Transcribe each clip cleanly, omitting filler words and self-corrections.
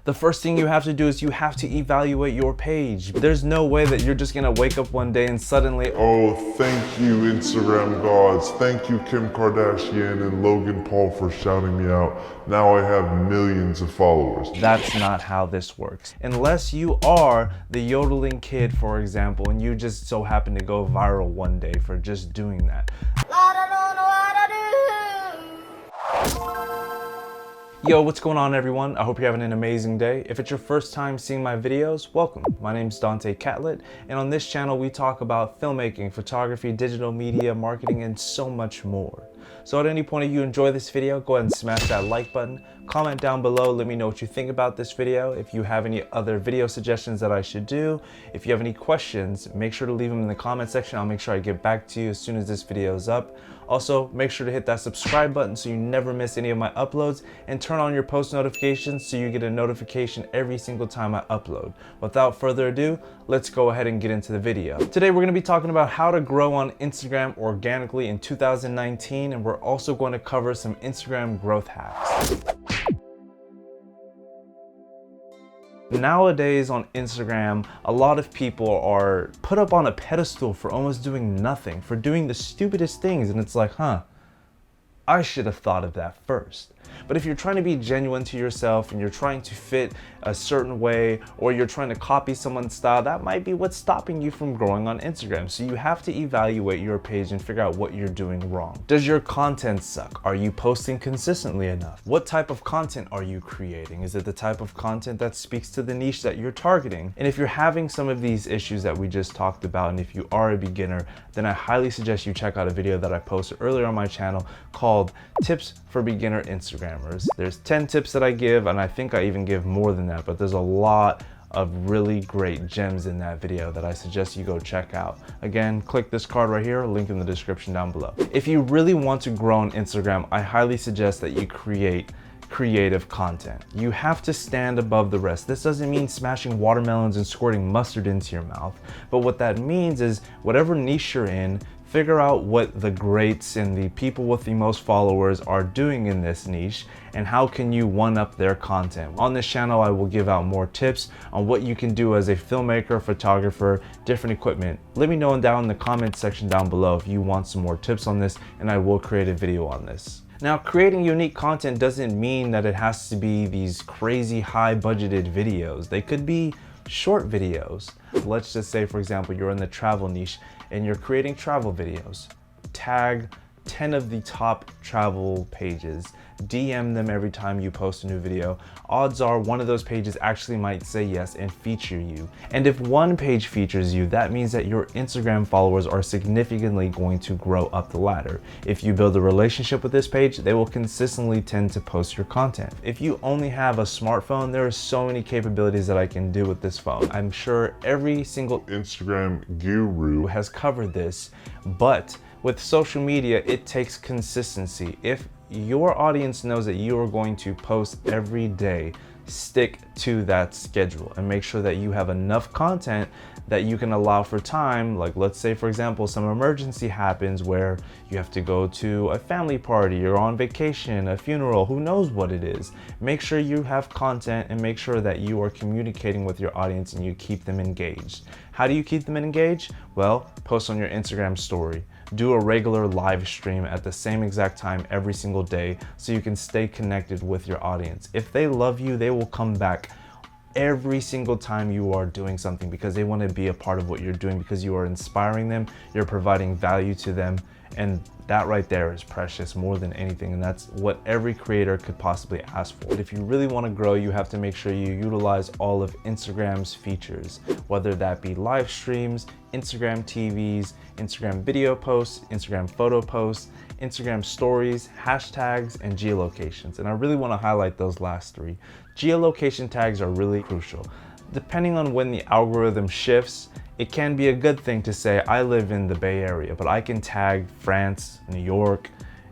The first thing you have to do is you have to evaluate your page. There's no way that you're just gonna wake up one day and suddenly, oh, thank you Instagram gods, thank you Kim Kardashian and Logan Paul for shouting me out. Now I have millions of followers. That's not how this works. Unless you are the yodeling kid, for example, and you just so happen to go viral one day for just doing that. Yo, what's going on everyone? I hope you're having an amazing day. If it's your first time seeing my videos, welcome. My name's Dontae Catlett, and on this channel we talk about filmmaking, photography, digital media, marketing, and so much more. So at any point if you enjoy this video, go ahead and smash that like button. Comment down below, let me know what you think about this video. If you have any other video suggestions that I should do, if you have any questions, make sure to leave them in the comment section. I'll make sure I get back to you as soon as this video is up. Also, make sure to hit that subscribe button so you never miss any of my uploads, and turn on your post notifications so you get a notification every single time I upload. Without further ado, let's go ahead and get into the video. Today we're going to be talking about how to grow on Instagram organically in 2019, and we're also going to cover some Instagram growth hacks. Nowadays on Instagram, a lot of people are put up on a pedestal for almost doing nothing, for doing the stupidest things, and it's like, I should have thought of that first. But if you're trying to be genuine to yourself and you're trying to fit a certain way, or you're trying to copy someone's style, that might be what's stopping you from growing on Instagram. So you have to evaluate your page and figure out what you're doing wrong. Does your content suck? Are you posting consistently enough? What type of content are you creating? Is it the type of content that speaks to the niche that you're targeting? And if you're having some of these issues that we just talked about, and if you are a beginner, then I highly suggest you check out a video that I posted earlier on my channel called Tips for Beginner Instagrammers. There's 10 tips that I give, and I think I even give more than that, but there's a lot of really great gems in that video that I suggest you go check out. Again, click this card right here, link in the description down below. If you really want to grow on Instagram, I highly suggest that you create creative content. You have to stand above the rest. This doesn't mean smashing watermelons and squirting mustard into your mouth, but what that means is whatever niche you're in, figure out what the greats and the people with the most followers are doing in this niche, and how can you one-up their content. On this channel, I will give out more tips on what you can do as a filmmaker, photographer, different equipment. Let me know down in the comment section down below if you want some more tips on this, and I will create a video on this. Now, creating unique content doesn't mean that it has to be these crazy high budgeted videos. They could be short videos. Let's just say, for example, you're in the travel niche and you're creating travel videos. Tag 10 of the top travel pages. DM them every time you post a new video. Odds are one of those pages actually might say yes and feature you. And if one page features you, that means that your Instagram followers are significantly going to grow up the ladder. If you build a relationship with this page, they will consistently tend to post your content. If you only have a smartphone, there are so many capabilities that I can do with this phone. I'm sure every single Instagram guru has covered this, but with social media, it takes consistency. If your audience knows that you are going to post every day, stick to that schedule and make sure that you have enough content that you can allow for time. Like, let's say, for example, some emergency happens where you have to go to a family party, you're on vacation, a funeral, who knows what it is. Make sure you have content and make sure that you are communicating with your audience and you keep them engaged. How do you keep them engaged? Well, post on your Instagram story. Do a regular live stream at the same exact time every single day so you can stay connected with your audience. If they love you, they will come back every single time you are doing something because they want to be a part of what you're doing, because you are inspiring them, you're providing value to them, and that right there is precious more than anything, and that's what every creator could possibly ask for. But if you really want to grow, you have to make sure you utilize all of Instagram's features, whether that be live streams, Instagram TVs, Instagram video posts, Instagram photo posts, Instagram stories, hashtags, and geolocations. And I really want to highlight those last three. Geolocation tags are really crucial. Depending on when the algorithm shifts, it can be a good thing to say, I live in the Bay Area, but I can tag France, New York,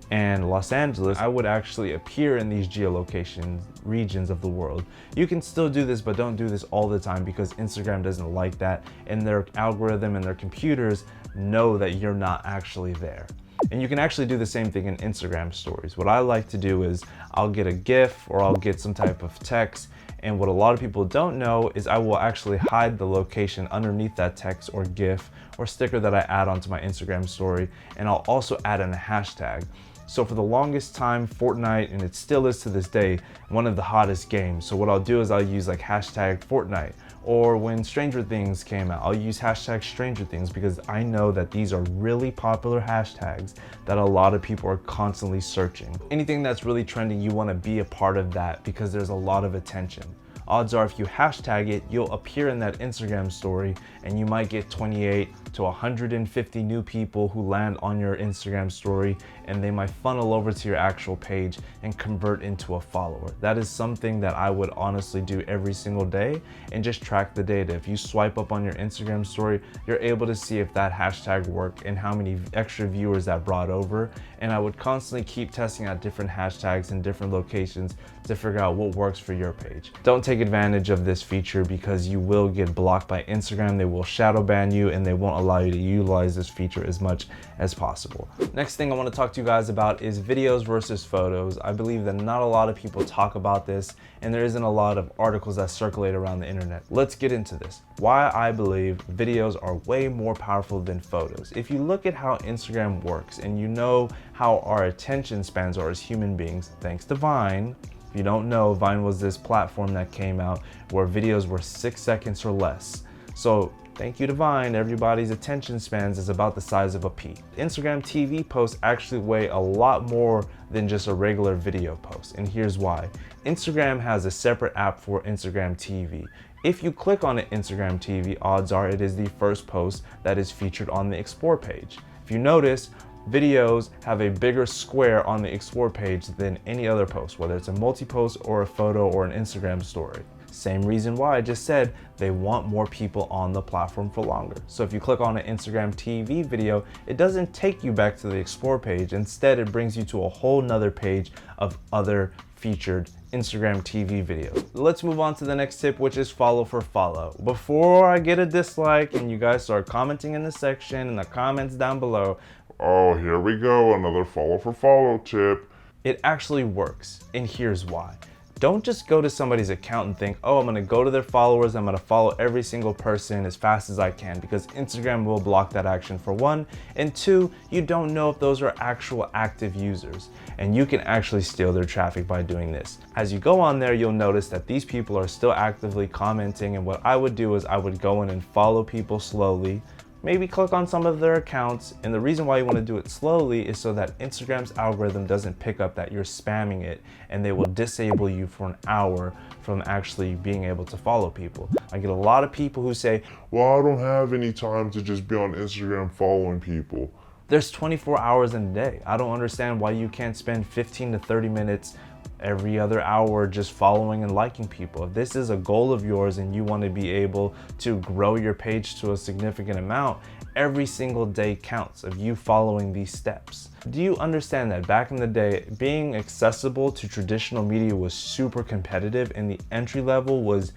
and Los Angeles. I would actually appear in these geolocation regions of the world. You can still do this, but don't do this all the time because Instagram doesn't like that, and their algorithm and their computers know that you're not actually there. And you can actually do the same thing in Instagram stories. What I like to do is I'll get a GIF or I'll get some type of text And what a lot of people don't know is I will actually hide the location underneath that text or GIF or sticker that I add onto my Instagram story, and I'll also add in a hashtag. So for the longest time, Fortnite, and it still is to this day, one of the hottest games. So what I'll do is I'll use like hashtag Fortnite, or when Stranger Things came out, I'll use hashtag Stranger Things, because I know that these are really popular hashtags that a lot of people are constantly searching. Anything that's really trending, you want to be a part of that because there's a lot of attention. Odds are if you hashtag it, you'll appear in that Instagram story and you might get 28 to 150 new people who land on your Instagram story, and they might funnel over to your actual page and convert into a follower. That is something that I would honestly do every single day and just track the data. If you swipe up on your Instagram story, you're able to see if that hashtag worked and how many extra viewers that brought over. And I would constantly keep testing out different hashtags in different locations to figure out what works for your page. Don't take advantage of this feature because you will get blocked by Instagram. They will shadow ban you and they won't allow you to utilize this feature as much as possible. Next thing I want to talk to you guys about is videos versus photos. I believe that not a lot of people talk about this, and there isn't a lot of articles that circulate around the internet. Let's get into this. Why I believe videos are way more powerful than photos. If you look at how Instagram works and you know how our attention spans are as human beings, thanks to Vine. If you don't know, Vine was this platform that came out where videos were 6 seconds or less. So thank you to Vine, everybody's attention spans is about the size of a pea. Instagram TV posts actually weigh a lot more than just a regular video post, and here's why. Instagram has a separate app for Instagram TV. If you click on an Instagram TV, odds are it is the first post that is featured on the Explore page. If you notice, videos have a bigger square on the Explore page than any other post, whether it's a multi-post or a photo or an Instagram story. Same reason why I just said they want more people on the platform for longer. So if you click on an Instagram TV video, it doesn't take you back to the Explore page. Instead, it brings you to a whole nother page of other featured Instagram TV videos. Let's move on to the next tip, which is follow for follow. Before I get a dislike and you guys start commenting in the section and the comments down below, oh, here we go, another follow for follow tip. it actually works, and here's why. Don't just go to somebody's account and think, oh, I'm gonna go to their followers, I'm gonna follow every single person as fast as I can, because Instagram will block that action for one, and two, you don't know if those are actual active users, and you can actually steal their traffic by doing this. As you go on there, you'll notice that these people are still actively commenting, and what I would do is I would go in and follow people slowly, maybe click on some of their accounts, and the reason why you want to do it slowly is so that Instagram's algorithm doesn't pick up that you're spamming it, and they will disable you for an hour from actually being able to follow people. I get a lot of people who say, well, I don't have any time to just be on Instagram following people. there's 24 hours in a day. I don't understand why you can't spend 15 to 30 minutes every other hour just following and liking people. If this is a goal of yours and you want to be able to grow your page to a significant amount, every single day counts of you following these steps. Do you understand that back in the day, being accessible to traditional media was super competitive and the entry level was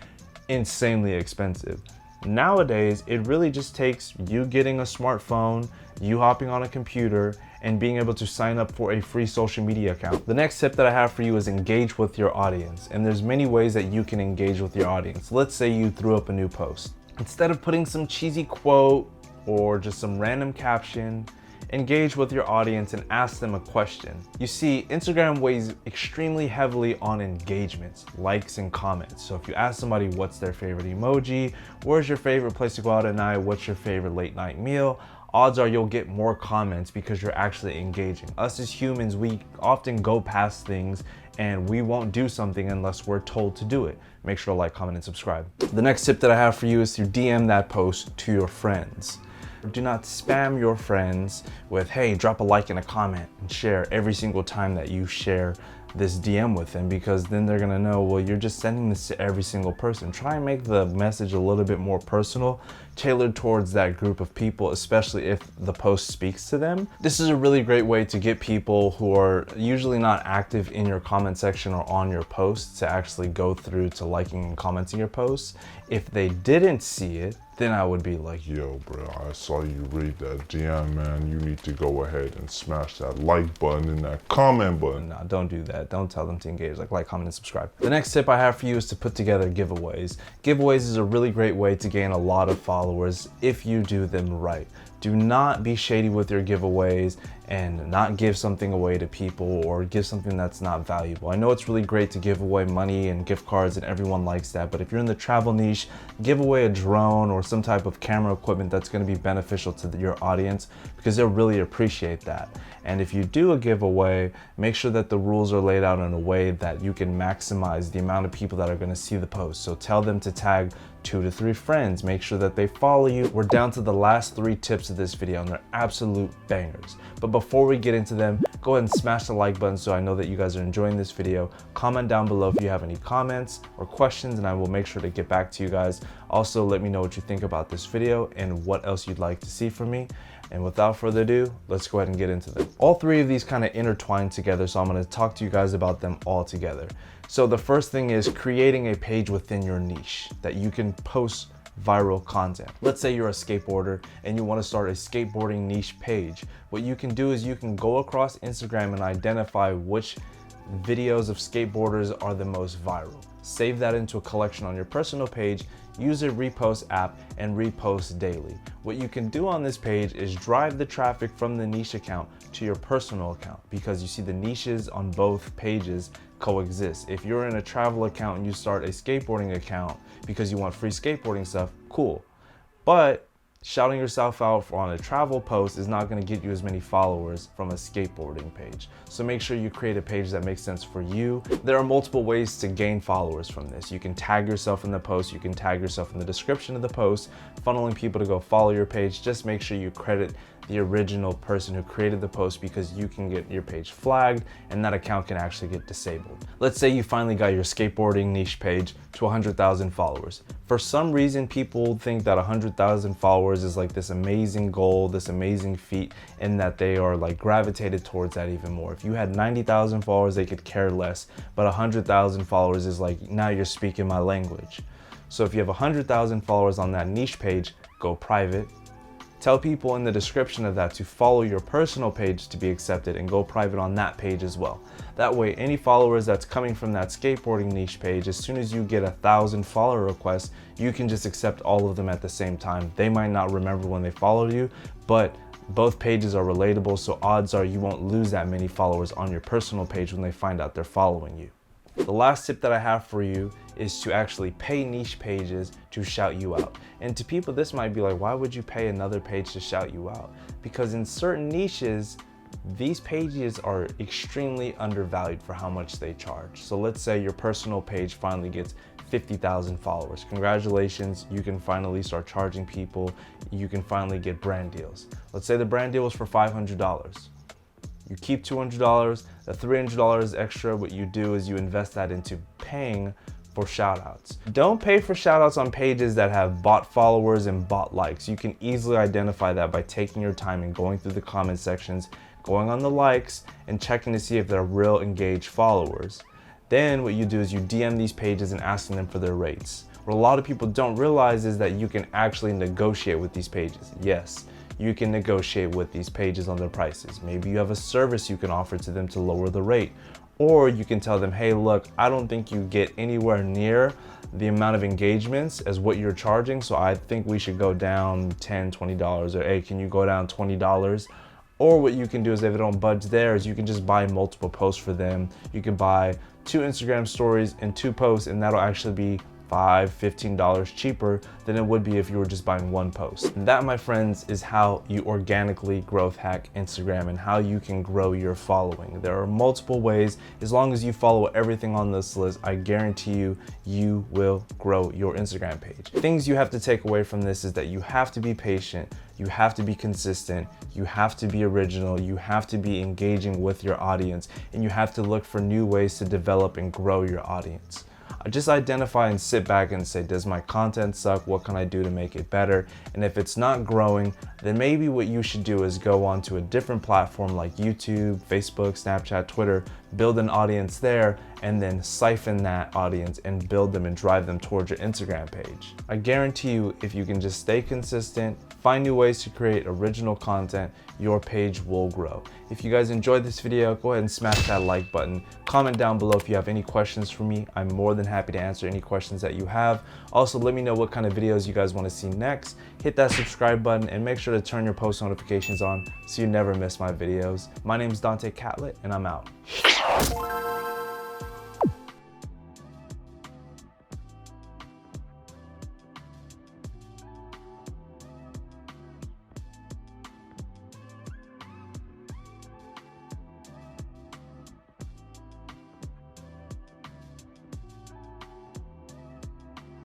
insanely expensive? Nowadays, it really just takes you getting a smartphone, you hopping on a computer, and being able to sign up for a free social media account. The next tip that I have for you is engage with your audience. And there's many ways that you can engage with your audience. Let's say you threw up a new post. Instead of putting some cheesy quote or just some random caption, engage with your audience and ask them a question. You see, Instagram weighs extremely heavily on engagements, likes, and comments. So if you ask somebody what's their favorite emoji, where's your favorite place to go out at night, what's your favorite late night meal, odds are you'll get more comments because you're actually engaging. Us as humans, we often go past things and we won't do something unless we're told to do it. Make sure to like, comment, and subscribe. The next tip that I have for you is to DM that post to your friends. Do not spam your friends with, hey, drop a like and a comment and share every single time that you share this DM with them, because then they're gonna know, well, you're just sending this to every single person. Try and make the message a little bit more personal, tailored towards that group of people, especially if the post speaks to them. This is a really great way to get people who are usually not active in your comment section or on your posts to actually go through to liking and commenting your posts. If they didn't see it, then I would be like, yo, bro, I saw you read that DM, man. You need to go ahead and smash that like button and that comment button. nah, don't do that. Don't tell them to engage. Like, comment, and subscribe. The next tip I have for you is to put together giveaways. Giveaways is a really great way to gain a lot of followers if you do them right. Do not be shady with your giveaways and not give something away to people or give something that's not valuable. I know it's really great to give away money and gift cards and everyone likes that, but if you're in the travel niche, give away a drone or some type of camera equipment that's going to be beneficial to your audience, because they'll really appreciate that. And if you do a giveaway, make sure that the rules are laid out in a way that you can maximize the amount of people that are going to see the post. So tell them to tag 2 to 3 friends, make sure that they follow you. We're down to the last 3 tips of this video and they're absolute bangers. But before we get into them, go ahead and smash the like button so I know that you guys are enjoying this video. Comment down below if you have any comments or questions and I will make sure to get back to you guys. Also, let me know what you think about this video and what else you'd like to see from me. And without further ado, let's go ahead and get into them. All 3 of these kind of intertwine together, so I'm going to talk to you guys about them all together. So the first thing is creating a page within your niche that you can post viral content. Let's say you're a skateboarder and you want to start a skateboarding niche page. What you can do is you can go across Instagram and identify which videos of skateboarders are the most viral. Save that into a collection on your personal page, use a repost app and repost daily. What you can do on this page is drive the traffic from the niche account to your personal account, because you see the niches on both pages coexist. If you're in a travel account and you start a skateboarding account because you want free skateboarding stuff, cool. But shouting yourself out on a travel post is not going to get you as many followers from a skateboarding page. So make sure you create a page that makes sense for you. There are multiple ways to gain followers from this. You can tag yourself in the post, you can tag yourself in the description of the post, funneling people to go follow your page. Just make sure you credit the original person who created the post, because you can get your page flagged and that account can actually get disabled. Let's say you finally got your skateboarding niche page to 100,000 followers. For some reason, people think that 100,000 followers is like this amazing goal, this amazing feat, and that they are like gravitated towards that even more. If you had 90,000 followers, they could care less, but 100,000 followers is like, now you're speaking my language. So if you have 100,000 followers on that niche page, go private. Tell people in the description of that to follow your personal page to be accepted and go private on that page as well. That way, any followers that's coming from that skateboarding niche page, as soon as you get 1,000 follower requests, you can just accept all of them at the same time. They might not remember when they followed you, but both pages are relatable, so odds are you won't lose that many followers on your personal page when they find out they're following you. The last tip that I have for you is to actually pay niche pages to shout you out. And to people, this might be like, why would you pay another page to shout you out? Because in certain niches, these pages are extremely undervalued for how much they charge. So let's say your personal page finally gets 50,000 followers. Congratulations, you can finally start charging people. You can finally get brand deals. Let's say the brand deal was for $500. You keep $200, the $300 extra, what you do is you invest that into paying for shoutouts. Don't pay for shoutouts on pages that have bot followers and bot likes. You can easily identify that by taking your time and going through the comment sections, going on the likes and checking to see if they're real engaged followers. Then what you do is you DM these pages and asking them for their rates. What a lot of people don't realize is that you can actually negotiate with these pages. Yes, you can negotiate with these pages on their prices. Maybe you have a service you can offer to them to lower the rate. Or you can tell them, hey, look, I don't think you get anywhere near the amount of engagements as what you're charging, so I think we should go down $10, $20, or hey, can you go down $20? Or what you can do is, if they don't budge there, is you can just buy multiple posts for them. You can buy 2 Instagram stories and 2 posts, and that'll actually be $5, $15 cheaper than it would be if you were just buying 1 post. And that, my friends, is how you organically growth hack Instagram and how you can grow your following. There are multiple ways. As long as you follow everything on this list, I guarantee you, you will grow your Instagram page. Things you have to take away from this is that you have to be patient, you have to be consistent, you have to be original, you have to be engaging with your audience, and you have to look for new ways to develop and grow your audience. Just identify and sit back and say, does my content suck? What can I do to make it better? And if it's not growing, then maybe what you should do is go on to a different platform like YouTube, Facebook, Snapchat, Twitter, build an audience there, and then siphon that audience and build them and drive them towards your Instagram page. I guarantee you, if you can just stay consistent, find new ways to create original content, your page will grow. If you guys enjoyed this video, go ahead and smash that like button. Comment down below if you have any questions for me. I'm more than happy to answer any questions that you have. Also, let me know what kind of videos you guys want to see next. Hit that subscribe button and make sure to turn your post notifications on so you never miss my videos. My name is Dontae Catlett and I'm out.